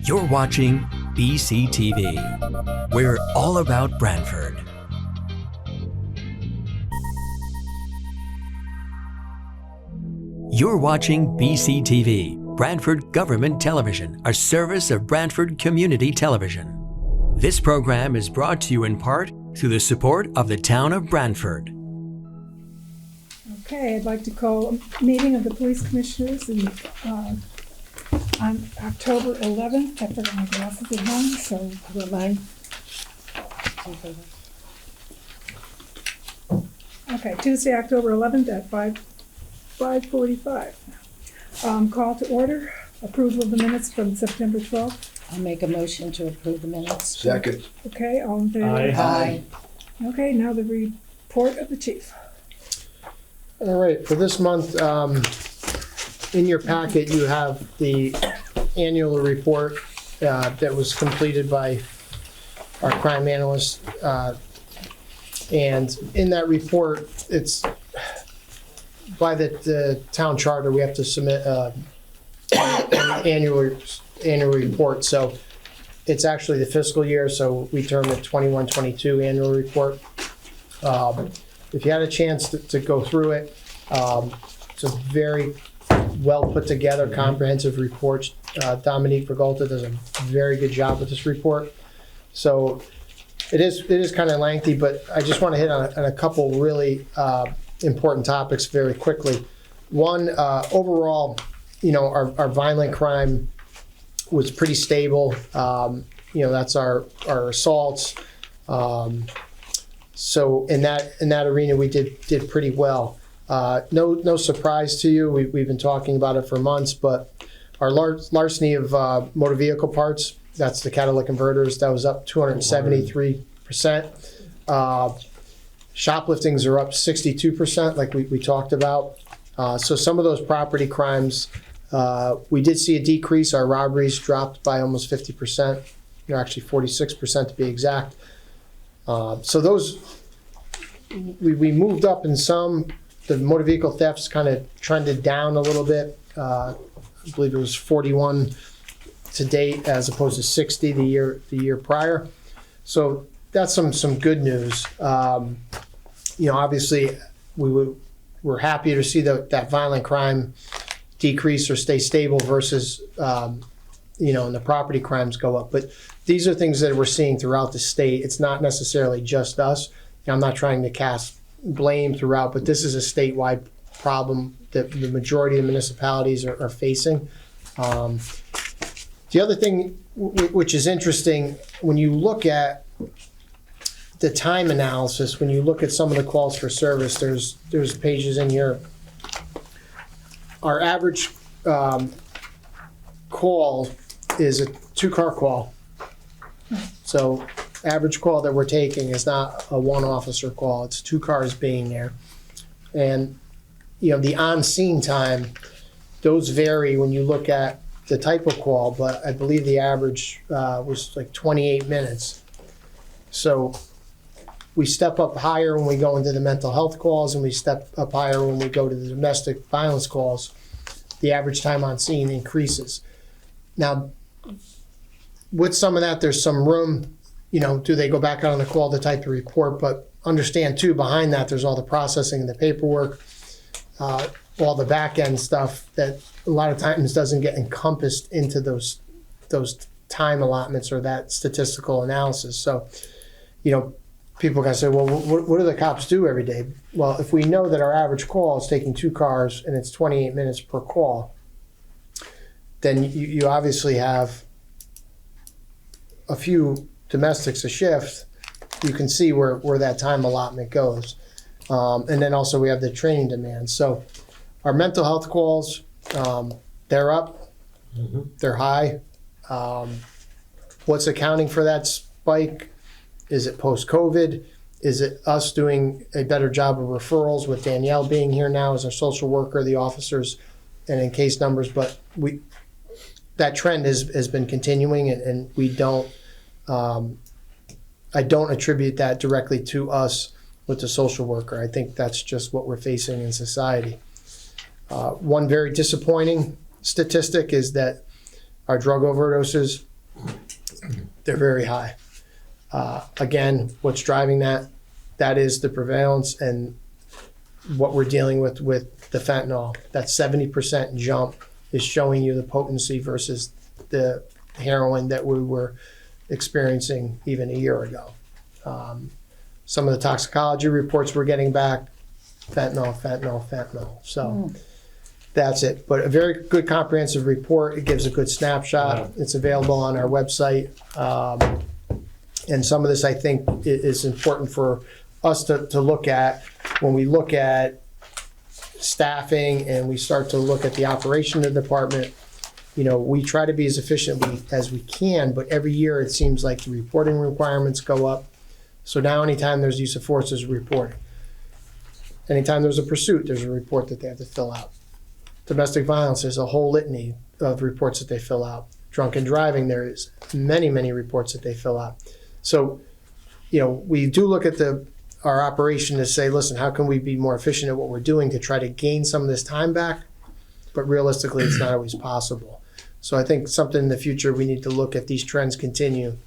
You're watching BCTV. We're all about Branford. You're watching BCTV, Branford Government Television, a service of Branford Community Television. This program is brought to you in part through the support of the town of Branford. Okay, I'd like to call a meeting of the police commissioners on October 11th. I forgot my glasses at home, so we're live. Okay, Tuesday, October 11th at 5:45. Call to order, approval of the minutes from September 12th. I'll make a motion to approve the minutes. Second. Okay, all in favor? Aye. Okay, now the report of the chief. All right, for this month, in your packet, you have the annual report that was completed by our crime analyst. And in that report, it's by the town charter, we have to submit an annual report. So it's actually the fiscal year, so we term it 21-22 annual report. If you had a chance to go through it, it's a very well put together, comprehensive report. Dominique Vergolta does a very good job with this report. So it is kind of lengthy, but I just want to hit on a couple really important topics very quickly. One, overall, our violent crime was pretty stable. That's our assaults. So in that arena, we did pretty well. No surprise to you. We've been talking about it for months, but our larceny of motor vehicle parts, that's the catalytic converters, that was up 273%. Shopliftings are up 62%, like we talked about. So some of those property crimes, we did see a decrease. Our robberies dropped by almost 50%. Actually 46% to be exact. So those, we moved up in some. The motor vehicle thefts kind of trended down a little bit. I believe it was 41 to date as opposed to 60 the year prior. So that's some good news. Obviously we're happy to see that violent crime decrease or stay stable versus and the property crimes go up. But these are things that we're seeing throughout the state. It's not necessarily just us. I'm not trying to cast blame throughout, but this is a statewide problem that the majority of the municipalities are facing. The other thing which is interesting, when you look at the time analysis, when you look at some of the calls for service, there's pages in here. Our average call is a 2-car call. So average call that we're taking is not a 1-officer call. It's 2 cars being there. And, the on-scene time, those vary when you look at the type of call, but I believe the average was like 28 minutes. So we step up higher when we go into the mental health calls, and we step up higher when we go to the domestic violence calls. The average time on scene increases. Now, with some of that, there's some room. Do they go back out on the call to type the report? But understand too, behind that, there's all the processing and the paperwork, all the back end stuff that a lot of times doesn't get encompassed into those time allotments or that statistical analysis. So, people can say, well, what do the cops do every day? Well, if we know that our average call is taking 2 cars and it's 28 minutes per call, then you obviously have a few domestics a shift. You can see where that time allotment goes. And then also we have the training demands. So our mental health calls, they're up, they're high. What's accounting for that spike? Is it post-COVID? Is it us doing a better job of referrals with Danielle being here now as our social worker, the officers, and in case numbers? But that trend has been continuing, and we don't. I don't attribute that directly to us with the social worker. I think that's just what we're facing in society. One very disappointing statistic is that our drug overdoses they're very high. Again, what's driving that? That is the prevalence and what we're dealing with the fentanyl. That 70% jump is showing you the potency versus the heroin that we were experiencing even a year ago. Some of the toxicology reports we're getting back, fentanyl. So that's it. But a very good comprehensive report. It gives a good snapshot. It's available on our website. And some of this, I think, is important for us to look at when we look at staffing and we start to look at the operation of the department. You know, we try to be as efficient as we can, but every year it seems like the reporting requirements go up. So now anytime there's use of force, there's reporting. Anytime there's a pursuit, there's a report that they have to fill out. Domestic violence, there's a whole litany of reports that they fill out. Drunken driving, there is many, many reports that they fill out. So, you know, we do look at our operation to say, listen, how can we be more efficient at what we're doing to try to gain some of this time back? But realistically, it's not always possible. So I think something in the future, we need to look at these trends continue.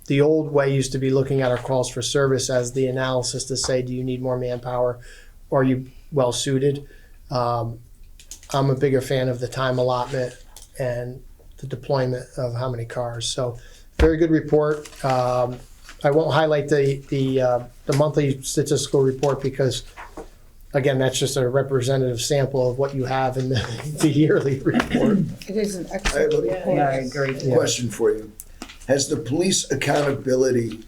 The old way used to be looking at our calls for service as the analysis to say, do you need more manpower? Are you well suited? I'm a bigger fan of the time allotment and the deployment of how many cars. So very good report. I won't highlight the monthly statistical report because, again, that's just a representative sample of what you have in the yearly report. It is an I have excellent a report. Yeah, I agree. question for you. Has the Police Accountability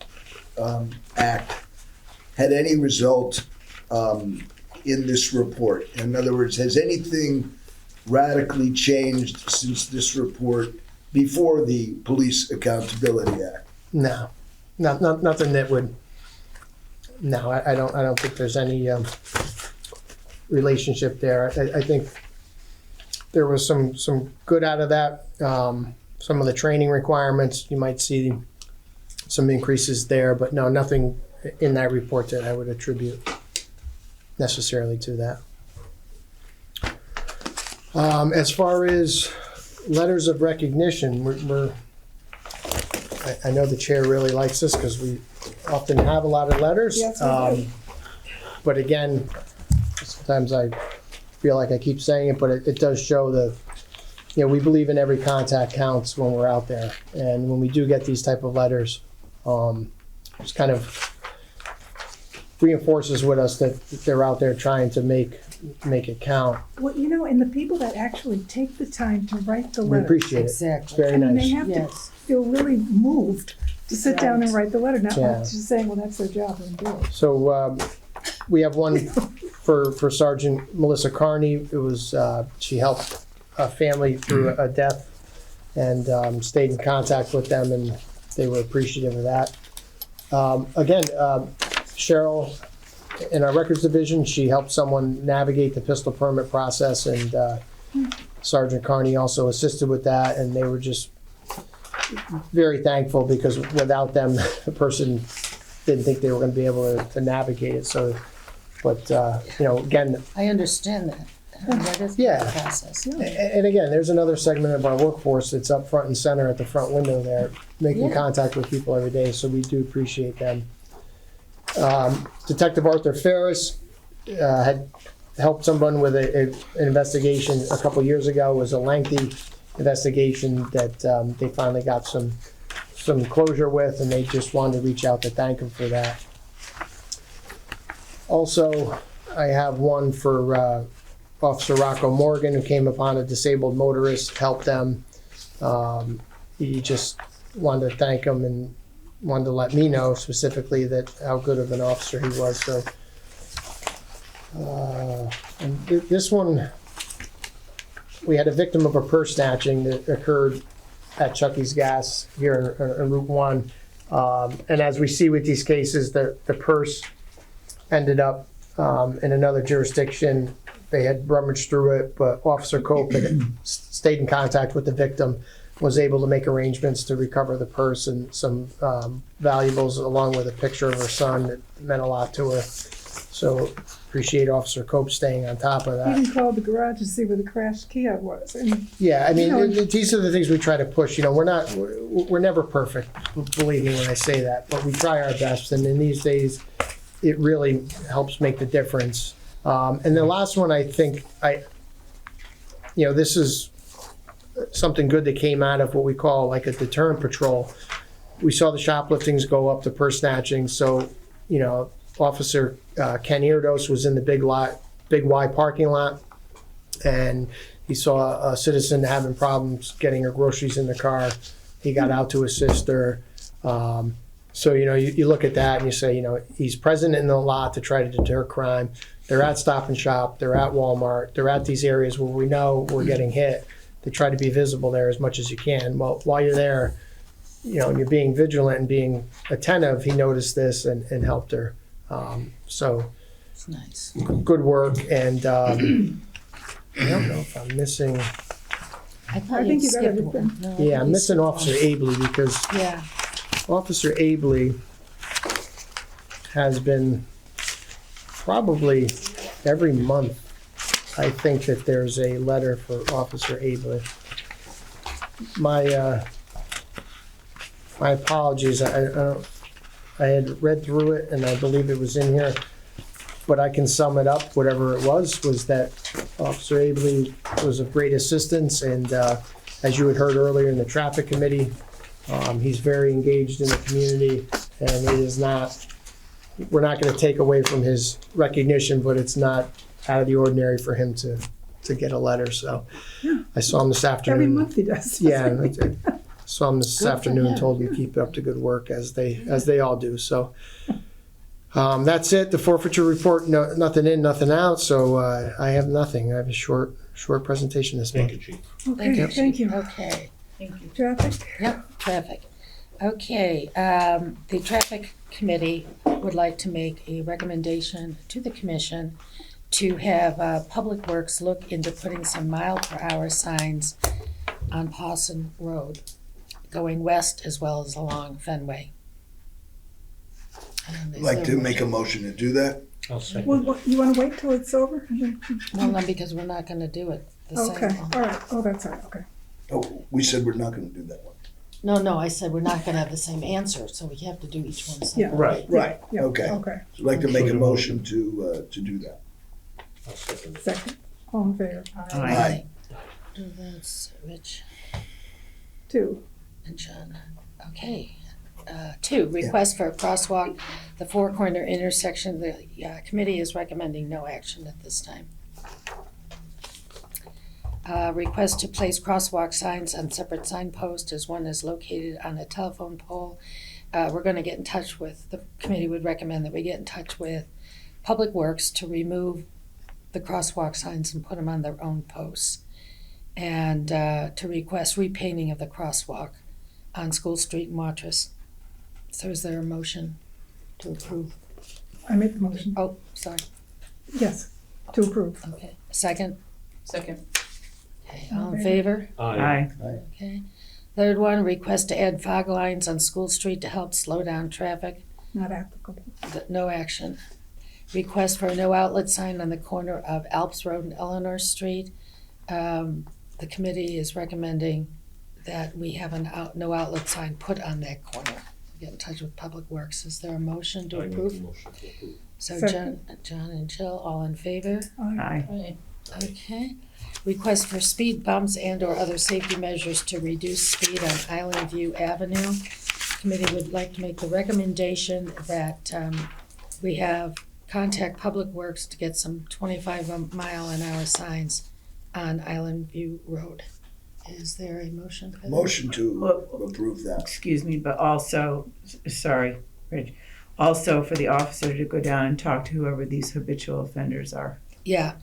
Act had any result in this report? In other words, has anything radically changed since this report before the Police Accountability Act? No, nothing that would. No, I don't think there's any relationship there. I think there was some good out of that. Some of the training requirements, you might see some increases there, but no, nothing in that report that I would attribute necessarily to that. As far as letters of recognition, I know the chair really likes this because we often have a lot of letters. Yes, we do. But again, sometimes I feel like I keep saying it, but it does show we believe in every contact counts when we're out there. And when we do get these type of letters, just kind of reinforces with us that they're out there trying to make it count. Well, you know, and the people that actually take the time to write the We letter. appreciate it. It's Exactly. very I mean, nice. they have to Yes. feel really moved to sit down and Right. write the letter, not Yeah. just saying, well, that's their job and do it. So we have one for Sergeant Melissa Carney. It was she helped a family through a death and stayed in contact with them, and they were appreciative of that. Again, Cheryl in our records division, she helped someone navigate the pistol permit process, and Sergeant Carney also assisted with that, and they were just very thankful because without them, the person didn't think they were going to be able to navigate it. So, but again, I understand that. That is Yeah. the process. and again, there's another segment of our workforce that's up front and center at the front window there, making Yeah. contact with people every day. So we do appreciate them. Detective Arthur Ferris had helped someone with an investigation a couple years ago. It was a lengthy investigation that they finally got some closure with, and they just wanted to reach out to thank him for that. Also, I have one for Officer Rocco Morgan, who came upon a disabled motorist, helped them. He just wanted to thank him and wanted to let me know specifically that how good of an officer he was. So, and this one, we had a victim of a purse snatching that occurred at Chucky's Gas here in Route 1. And as we see with these cases, the purse ended up in another jurisdiction. They had rummaged through it, but Officer Cope had stayed in contact with the victim, was able to make arrangements to recover the purse and some valuables along with a picture of her son that meant a lot to her. So appreciate Officer Cope staying on top of that. Even called the garage to see where the crashed Kia was, and Yeah, I mean, You know, these are the things we try to push. You know, we're never perfect. Believe me when I say that, but we try our best. And in these days, it really helps make the difference. And the last one, I think, this is something good that came out of what we call like a deterrent patrol. We saw the shopliftings go up, the purse snatching. So, Officer Ken Erdos was in the Big Y parking lot, and he saw a citizen having problems getting her groceries in the car. He got out to assist her. So, you look at that and you say, he's present in the lot to try to deter crime. They're at Stop and Shop. They're at Walmart. They're at these areas where we know we're getting hit. They try to be visible there as much as you can. Well, while you're there, and you're being vigilant and being attentive, he noticed this and helped her. So It's nice. good work. And I don't know if I'm missing. I thought I think you you got skipped everything. one. No, I Yeah, think I'm you missing skipped Officer Abley because one. Yeah, Officer Abley has been probably every month. I think that there's a letter for Officer Abley. My apologies. I had read through it and I believe it was in here, but I can sum it up. Whatever it was that Officer Abley was of great assistance, and as you had heard earlier in the traffic committee, he's very engaged in the community, and it is not. We're not going to take away from his recognition, but it's not out of the ordinary for him to get a letter. So I saw him this afternoon. every month he does. Yeah, I saw him this Good for afternoon, him. told him to keep up the good work as they all do. So that's it. The forfeiture report, no, nothing in, nothing out. So I have nothing. I have a short presentation this month. Thank you, Chief. Okay, thank you. okay. Traffic? Yep, traffic. Okay, the traffic committee would like to make a recommendation to the commission to have Public Works look into putting some mile-per-hour signs on Pawson Road, going west as well as along Fenway. I'd like to make a motion to do that. I'll second. Well, you want to wait till it's over? And then- Well, no, because we're not gonna do it the same. Okay, all right. Oh, that's all right, okay. Oh, we said we're not gonna do that one. No, I said we're not gonna have the same answer, so we have to do each one Yeah. separately. Right. Yeah, Okay. okay. So I'd like to make a motion to do that. I'll second. Second, all in favor? Aye. Do that's Rich 2. and John. Okay. 2, request for a crosswalk, the Four Corner intersection. The committee is recommending no action at this time. Request to place crosswalk signs on separate signposts as one is located on a telephone pole. We're going to get in touch with, the committee would recommend that we get in touch with Public Works to remove the crosswalk signs and put them on their own posts. And to request repainting of the crosswalk on School Street in Watrous. So is there a motion to approve? I make the motion. Oh, sorry. Yes, to approve. Okay. Second? Second. Okay. All in favor? Aye. Okay. Third one, request to add fog lines on School Street to help slow down traffic. Not applicable. No action. Request for a no outlet sign on the corner of Alps Road and Eleanor Street. The committee is recommending that we have a no outlet sign put on that corner. Get in touch with Public Works. Is there a motion to I make approve? the motion to approve. So Second. John and Jill, all in favor? Aye. Aye. Okay. Request for speed bumps and/or other safety measures to reduce speed on Island View Avenue. Committee would like to make the recommendation that we have contact Public Works to get some 25-mile-an-hour signs on Island View Road. Is there a motion for that? Motion to Well, approve that. excuse me, but also, sorry, Rich, also for the officer to go down and talk to whoever these habitual offenders are. Yeah,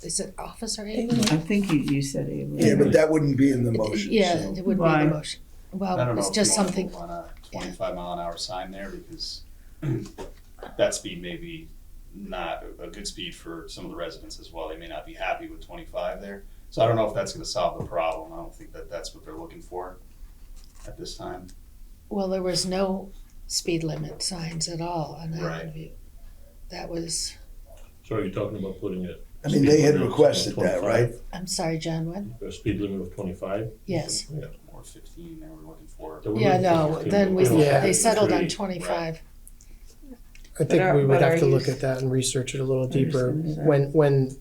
is it Officer Avery? I think you said Ava. Yeah, but that wouldn't be in the motion, Yeah, so. it would be Why? the motion. I Well, don't know it's if just you want something, to run a 25-mile-an-hour sign there because that speed may be not a good speed for some of the residents as well. They may not be happy with 25 there. So I don't know if that's going to solve the problem. I don't think that that's what they're looking for at this time. well, there was no speed limit signs at all on Right. Island View. that was, So are you talking about putting it? I mean, they had speed limit of requested that, 25? right? I'm sorry, John, what? A speed limit of 25? Yes. Yeah. Or 15 they were looking for. So we're Yeah, looking for no, 15, then but we, don't Yeah. have they to settled on agree. 25. I think are- we would but have are to you look s- at that and research it a little I'm just deeper. gonna say. When,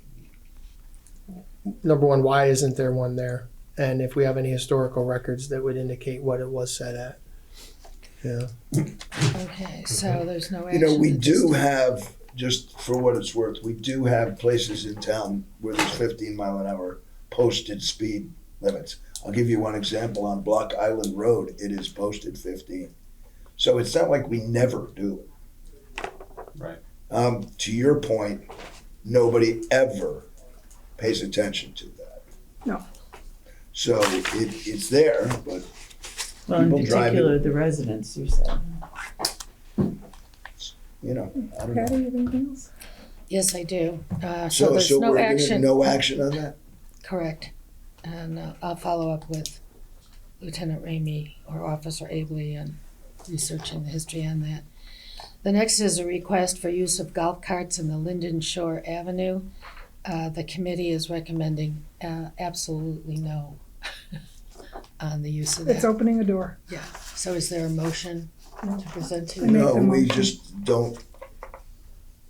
number one, why isn't there one there? And if we have any historical records that would indicate what it was set at. Yeah. Okay, so there's no You action. know, we at this do time. have, just for what it's worth, we do have places in town where there's 15-mile-an-hour posted speed limits. I'll give you one example. On Block Island Road, it is posted 15. So it's not like we never do it. Right. To your point, nobody ever pays attention to that. No. So it's there, but Well, in People driving- particular, the residents, you said. you know, I don't know. Patty, you have anything else? Yes, I do. So So there's we're no gonna action. no action on that? Correct. And I'll follow up with Lieutenant Ramey or Officer Abley on researching the history on that. The next is a request for use of golf carts in the Linden Shore Avenue. The committee is recommending absolutely no on the use of It's that. opening a door. Yeah, so is there a motion No. to present to I you? make No, the we motion. just don't,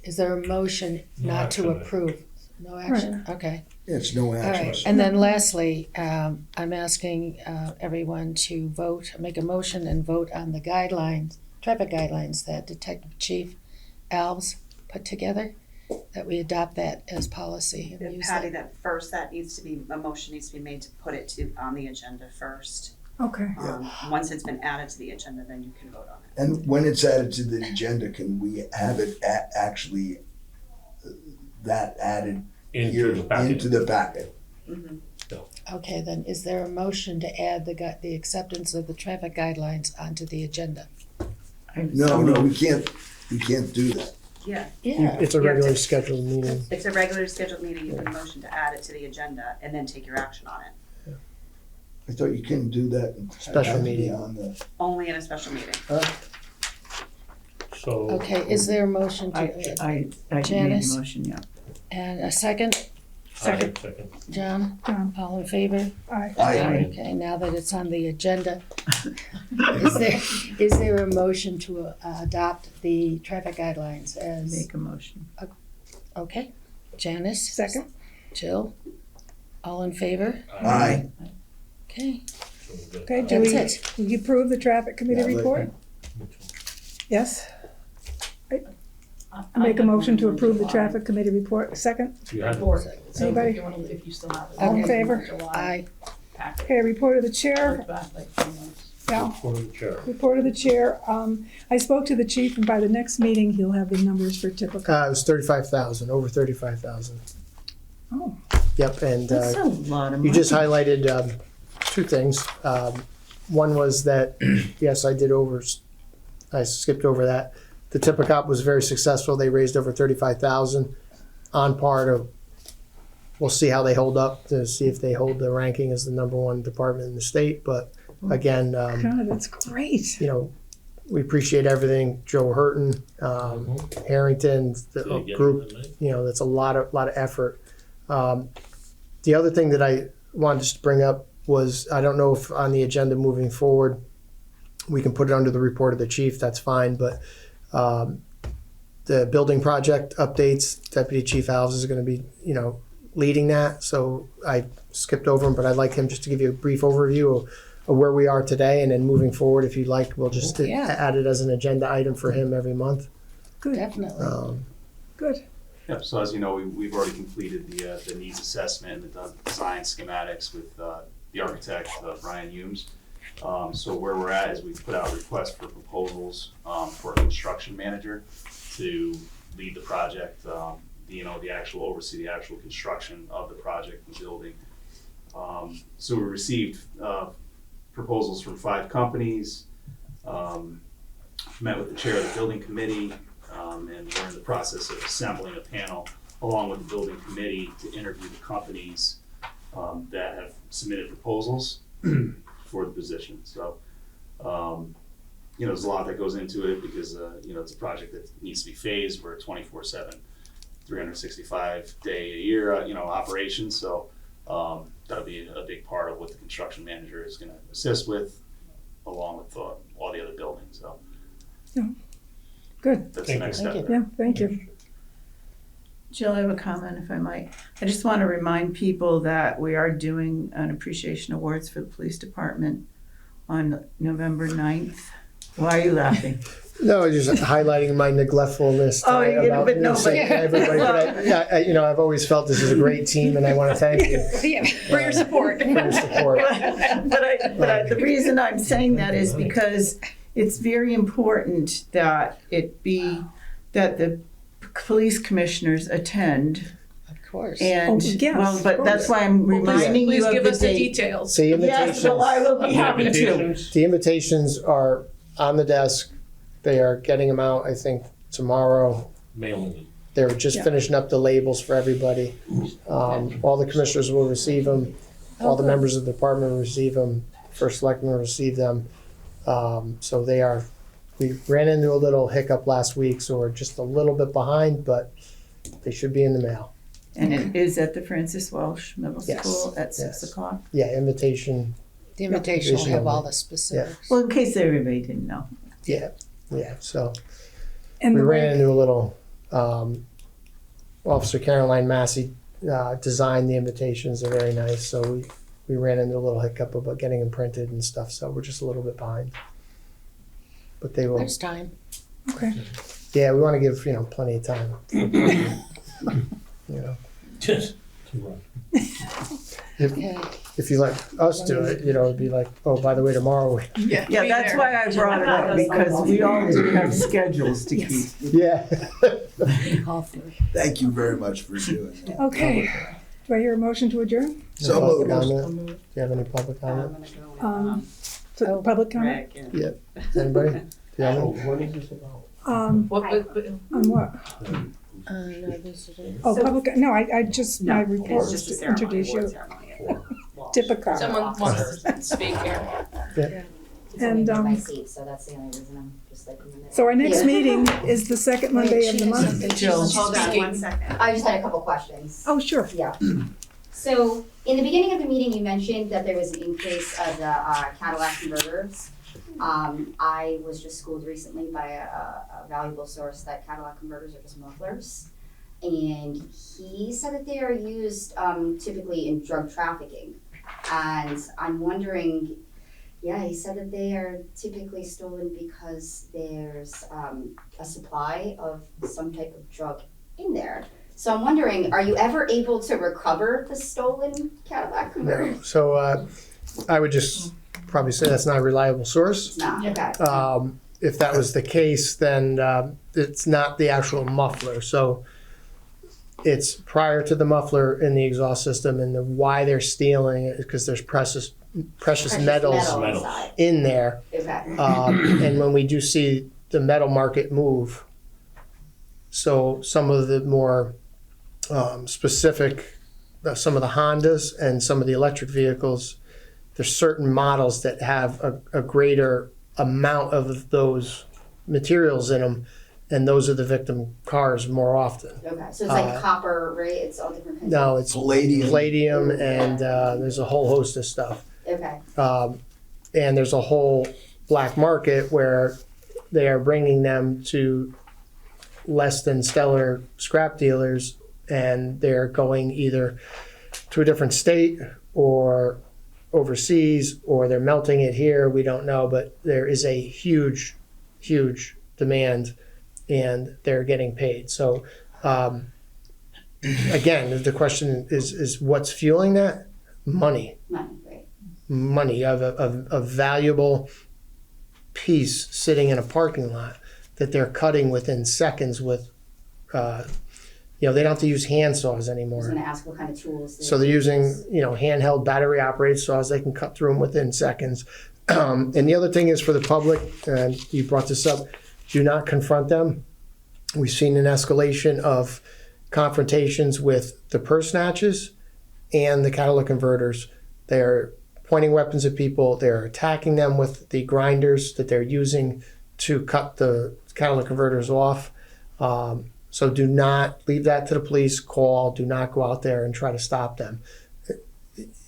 Is there a motion No not to action. approve? No action? Okay. it's no All action. right, and then lastly, I'm asking everyone to vote, make a motion and vote on the guidelines, traffic guidelines that Detective Chief Alves put together, that we adopt that as policy and use Patty, that. that needs to be, a motion needs to be made to put it on the agenda first. Okay. Once it's been added to the agenda, then you can vote on it. And when it's added to the agenda, can we have it actually, that added here Into the packet. into the packet? Mhm. Okay, then is there a motion to add the acceptance of the traffic guidelines onto the agenda? No, we can't do that. Yeah, Yeah, It's a Yeah. regularly scheduled meeting. it's a regular scheduled meeting, you can motion to add it to the agenda and then take your action on it, I thought you couldn't do that. Special meeting. On the, only in a special meeting. So. okay, is there a motion I to, made a Janice? motion, yeah. and a second? Second. John, John, all in favor? aye. I, Okay, now that it's on the agenda, is there a motion to adopt the traffic guidelines as, Make a motion. okay? Janice? Second. Jill? All in favor? Aye. Okay, Okay, do that's we, it. we approve the traffic committee Yeah, report? Yes? I make a motion to approve the traffic committee report. Second, You had So Anybody? if you wanna, if you still have it. All in Okay. favor? July Aye. packet, okay, report of the chair. look back like 3 months. Yeah, for the chair. report of the chair. I spoke to the chief and by the next meeting, he'll have the numbers for typical. It was 35,000, over 35,000. Oh, Yep, and That's a lot of money. you just highlighted two things. One was that, yes, I skipped over that. The Tippecop was very successful. They raised over 35,000 on par to, we'll see how they hold up to see if they hold the ranking as the #1 department in the state. But again, God, that's great. you know, we appreciate everything. Joe Hurton, Harrington, the So you get group, it, didn't you know, that's a lot of effort. The other thing that I wanted to bring up was, I don't know if on the agenda moving forward, we can put it under the report of the chief, that's fine, but the building project updates, Deputy Chief Alves is gonna be, you know, leading that, so I skipped over him, but I'd like him just to give you a brief overview of where we are today, and then moving forward, if you'd like, we'll just Yeah. add it as an agenda item for him every month. Good, Definitely. good. Yep, so as you know, we've already completed the needs assessment and the design schematics with the architect, Brian Humes. So where we're at is we've put out requests for proposals for a construction manager to lead the project, oversee the actual construction of the project, the building. So we received proposals from 5 companies, met with the chair of the building committee, and we're in the process of assembling a panel along with the building committee to interview the companies that have submitted proposals for the position. So there's a lot that goes into it because, it's a project that needs to be phased. We're 24/7, 365 day a year, operation. So that'll be a big part of what the construction manager is going to assist with, along with all the other buildings. So Good. that's the next step. Yeah, thank you. Jill, I have a comment if I might. I just want to remind people that we are doing an appreciation awards for the police department on November 9th. Why are you laughing? No, just highlighting my neglectfulness Oh, tonight yeah, but no, saying but- everybody. But I've always felt this is a great team, and I want to thank you For your support. for your support. But the reason I'm saying that is because it's very important that that the police commissioners attend. Of course. And, Oh, yes, well, but of that's course. why I'm reminding you Please of give the us the date. details. The invitations. Yes, well, I will be happy to. Invitations? The invitations are on the desk. They are getting them out, I think, tomorrow. Mailing them. They're just Yeah. finishing up the labels for everybody. All the commissioners will receive them. All the members of the department will receive them. First selectman will receive them. So we ran into a little hiccup last week, so we're just a little bit behind, but they should be in the mail. And it is at the Francis Welsh Middle Yes, School at 6 yes. o'clock. Yeah, invitation. The invitation will have all the Yeah. specifics. Well, in case everybody didn't know. Yeah. So And we the ran way, into a little, Officer Caroline Massey designed the invitations. They're very nice. So we ran into a little hiccup about getting them printed and stuff. So we're just a little bit behind. But they will. There's time. okay. Yeah, we want to give, plenty of time. Just to run. Okay. If you let us do it, it'd be like, oh, by the way, tomorrow. Yeah, that's why I brought it up, because we all do have schedules to keep. Yeah. Call for it. Thank you very much for doing that. Okay. Do I hear a motion to adjourn? So Public moved. comment? Do you have any public comment? So public comment? Anybody? Do you have Oh, any? what is this about? On what? No visitor. Oh, public, no, I just, my No, report it's was just a to ceremony, introduce award you. ceremony. Typical. Someone wants to speak here. And, my seat, so that's the only reason I'm just like in the middle. So our next meeting is the second Monday of the month. Jill. Hold on Speaking. 1 second. I just had a couple questions. Oh, sure. Yeah. So in the beginning of the meeting, you mentioned that there was an increase of the Cadillac converters. I was just schooled recently by a valuable source that Cadillac converters are just mufflers. And he said that they are used typically in drug trafficking. And I'm wondering, he said that they are typically stolen because there's a supply of some type of drug in there. So I'm wondering, are you ever able to recover the stolen Cadillac converter? No. So I would just probably say that's not a reliable source. It's not, okay. If that was the case, then it's not the actual muffler. So it's prior to the muffler in the exhaust system, and why they're stealing it is because there's precious metals metal metals. inside. in there. Okay. And when we do see the metal market move, so some of the more specific, some of the Hondas and some of the electric vehicles, there's certain models that have a greater amount of those materials in them, and those are the victim cars more often. Okay, so it's like copper, right? It's all different kinds No, it's Palladium. palladium, and there's a whole host of stuff. Okay, And there's a whole black market where they are bringing them to less than stellar scrap dealers, and they're going either to a different state or overseas, or they're melting it here. We don't know, but there is a huge demand, and they're getting paid. So again, the question is what's fueling that? Money. Money of a valuable piece sitting in a parking lot that they're cutting within seconds with, they don't have to use hand saws I was anymore. gonna ask what kind of tools. So they're using, handheld battery operated saws. They can cut through them within seconds. And the other thing is for the public, and you brought this up, do not confront them. We've seen an escalation of confrontations with the purse snatches and the catalytic converters. They're pointing weapons at people. They're attacking them with the grinders that they're using to cut the catalytic converters off. So do not leave that to the police. Call. Do not go out there and try to stop them.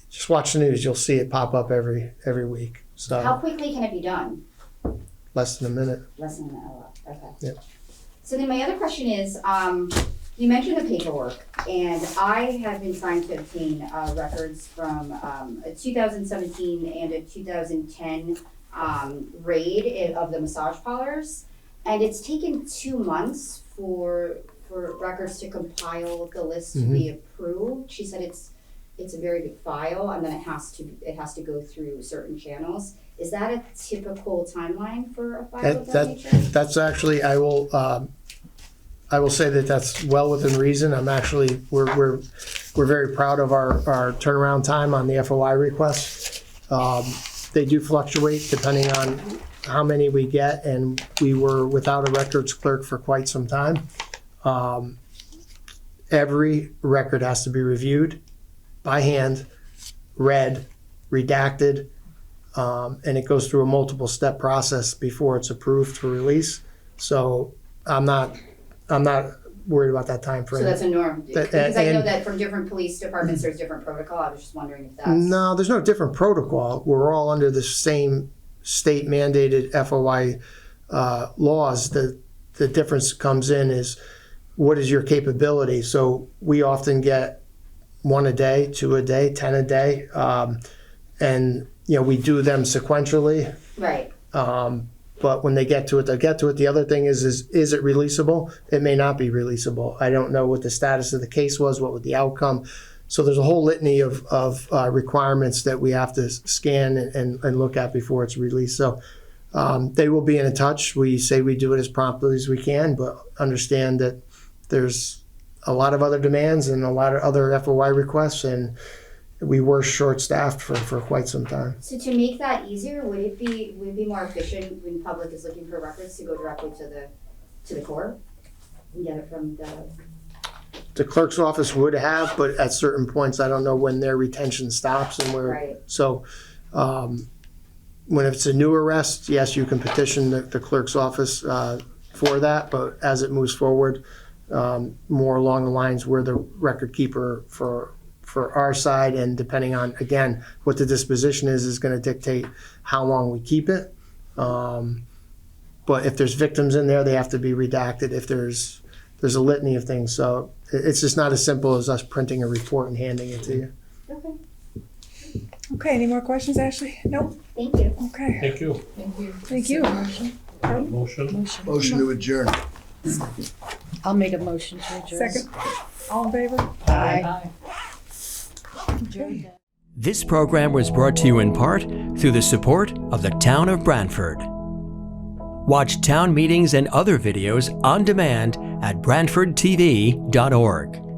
Just watch the news. You'll see it pop up every week. How So quickly can it be done? less than a minute. Less than an hour, okay. Yep. So then my other question is, you mentioned the paperwork, and I have been trying to obtain records from a 2017 and a 2010 raid of the massage parlors, and it's taken 2 months for records to compile the list to be approved. She said it's a very big file, and then it has to go through certain channels. Is that a typical timeline for a file of that nature? That's actually, I will say that that's well within reason. We're very proud of our turnaround time on the FOI requests. They do fluctuate depending on how many we get, and we were without a records clerk for quite some time. Every record has to be reviewed by hand, read, redacted, and it goes through a multiple step process before it's approved for release. So I'm not worried about that time frame. So that's a norm, That- because I know and- that from different police departments, there's different protocol. I was just wondering if that's. No, there's no different protocol. We're all under the same state mandated FOI laws. The difference comes in is what is your capability? So we often get 1 a day, 2 a day, 10 a day. And, we do them sequentially. Right. But when they get to it, they'll get to it. The other thing is it releasable? It may not be releasable. I don't know what the status of the case was, what was the outcome. So there's a whole litany of requirements that we have to scan and look at before it's released. So they will be in touch. We say we do it as promptly as we can, but understand that there's a lot of other demands and a lot of other FOI requests, and we were short-staffed for quite some time. So to make that easier, would it be more efficient when public is looking for records to go directly to the court and get it from The clerk's office would have, but at certain points, I don't know when their retention stops and where. Right. So when it's a new arrest, yes, you can petition the clerk's office for that, but as it moves forward, more along the lines where the record keeper for our side, and depending on, again, what the disposition is going to dictate how long we keep it. But if there's victims in there, they have to be redacted. If there's a litany of things. So it's just not as simple as us printing a report and handing it to you. Okay. Okay, any more questions, Ashley? Nope. Thank you. Okay, Thank you. thank you. Motion? Motion to adjourn. I'll make a motion to adjourn. Second, all in favor? Aye. This program was brought to you in part through the support of the Town of Branford. Watch town meetings and other videos on demand at BranfordTV.org.